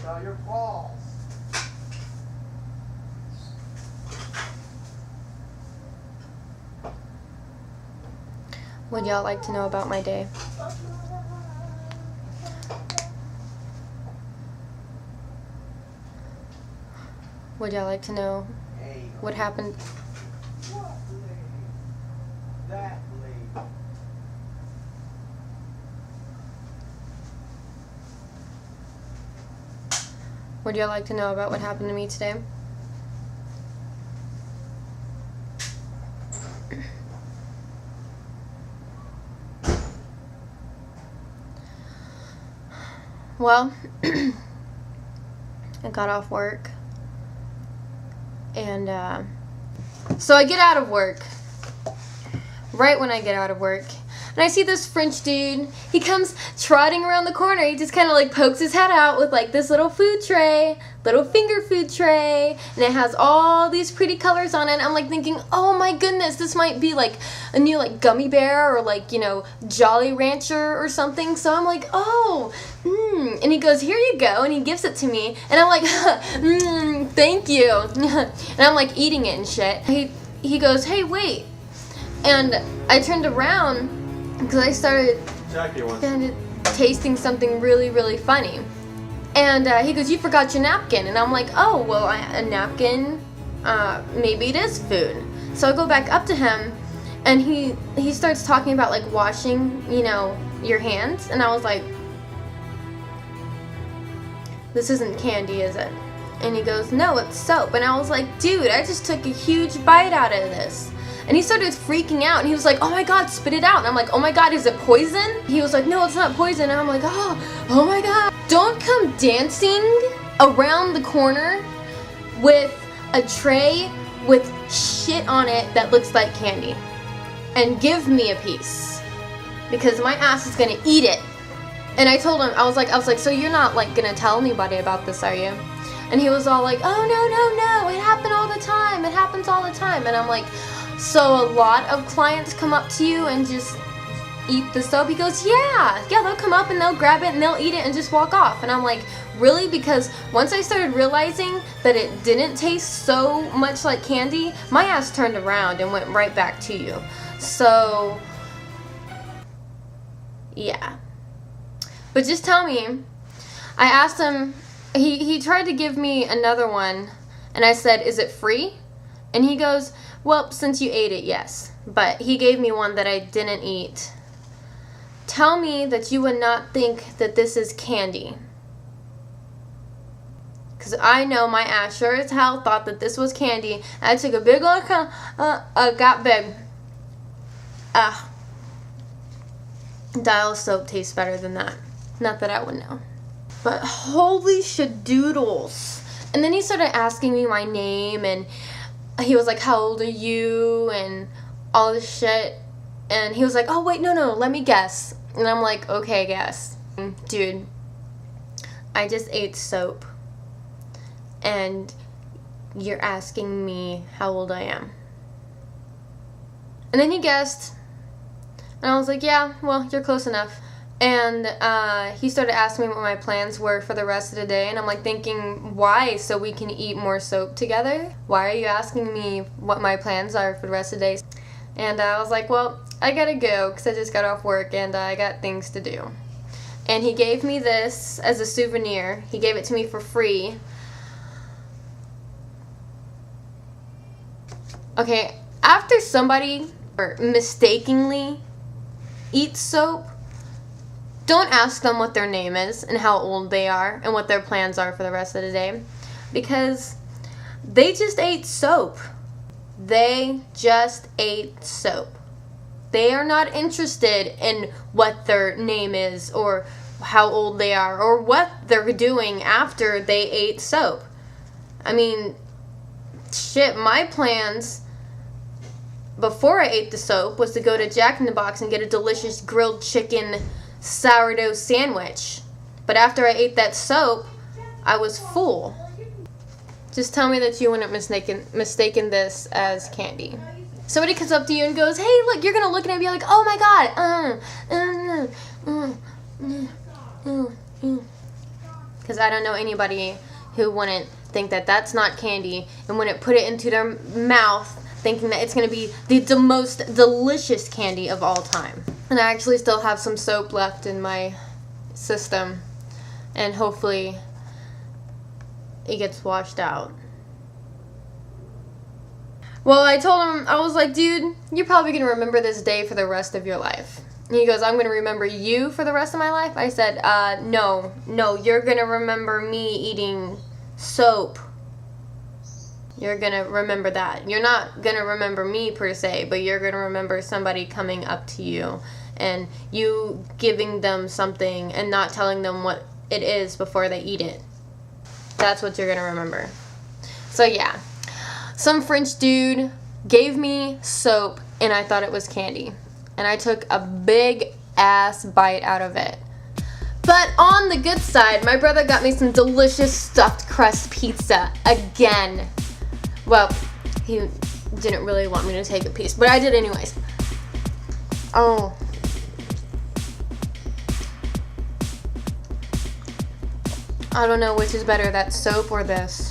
About your balls. Would y'all like to know about my day? Would y'all like to know what happened? That lady. Would y'all like to know about what happened to me today? Well, I got off work, and so I get out of work. Right when I get out of work, and I see this French dude. He comes trotting around the corner. He just kind of like pokes his head out with like this little food tray, little finger food tray, and it has all these pretty colors on it. And I'm like thinking, oh my goodness, this might be like a new like gummy bear or like, you know, Jolly Rancher or something. So I'm like, oh, and he goes, here you go, and he gives it to me, and I'm like, thank you, and I'm like eating it and shit. He goes, hey, wait. And I turned around because I started tasting something really, really funny. And he goes, you forgot your napkin. And I'm like, oh, well, a napkin, maybe it is food. So I go back up to him, and he starts talking about, like, washing, you know, your hands. And I was like, this isn't candy, is it? And he goes, no, it's soap. And I was like, dude, I just took a huge bite out of this. And he started freaking out, and he was like, oh my god, spit it out. And I'm like, oh my god, is it poison? He was like, no, it's not poison. And I'm like, oh my god. Don't come dancing around the corner with a tray with shit on it that looks like candy. And give me a piece. Because my ass is gonna eat it. And I told him, I was like, so you're not like gonna tell anybody about this, are you? And he was all like, oh no, it happened all the time. It happens all the time. And I'm like, so a lot of clients come up to you and just eat the soap? He goes, yeah, they'll come up and they'll grab it and they'll eat it and just walk off. And I'm like, really? Because once I started realizing that it didn't taste so much like candy, my ass turned around and went right back to you. So, yeah. But just tell me, I asked him, he tried to give me another one, and I said, is it free? And he goes, well, since you ate it, yes. But he gave me one that I didn't eat. Tell me that you would not think that this is candy. Because I know my ass sure as hell thought that this was candy. I took a big old, got big. Dial soap tastes better than that. Not that I would know. But holy shadoodles. And then he started asking me my name, and he was like, how old are you, and all this shit. And he was like, oh wait, no, let me guess. And I'm like, okay, guess. Dude, I just ate soap, and you're asking me how old I am. And then he guessed, and I was like, yeah, well, you're close enough. And he started asking me what my plans were for the rest of the day, and I'm like thinking, why? So we can eat more soap together? Why are you asking me what my plans are for the rest of the day? And I was like, well, I gotta go because I just got off work and I got things to do. And he gave me this as a souvenir. He gave it to me for free. Okay, after somebody mistakenly eats soap, don't ask them what their name is and how old they are and what their plans are for the rest of the day, because they just ate soap. They just ate soap. They are not interested in what their name is or how old they are or what they're doing after they ate soap. I mean, shit, my plans before I ate the soap was to go to Jack in the Box and get a delicious grilled chicken sourdough sandwich. But after I ate that soap, I was full. Just tell me that you wouldn't mistaken this as candy. Somebody comes up to you and goes, hey, look, you're going to look at it and be like, oh my god. Because I don't know anybody who wouldn't think that that's not candy and wouldn't put it into their mouth thinking that it's going to be the most delicious candy of all time. And I actually still have some soap left in my system, and hopefully it gets washed out. Well, I told him, I was like, dude, you're probably going to remember this day for the rest of your life. And he goes, I'm going to remember you for the rest of my life? I said, no, you're going to remember me eating soap. You're going to remember that. You're not going to remember me per se, but you're going to remember somebody coming up to you and you giving them something and not telling them what it is before they eat it. That's what you're going to remember. So yeah, some French dude gave me soap and I thought it was candy. And I took a big ass bite out of it. But on the good side, my brother got me some delicious stuffed crust pizza again. Well, he didn't really want me to take a piece, but I did anyways. Oh. I don't know which is better, that soap or this.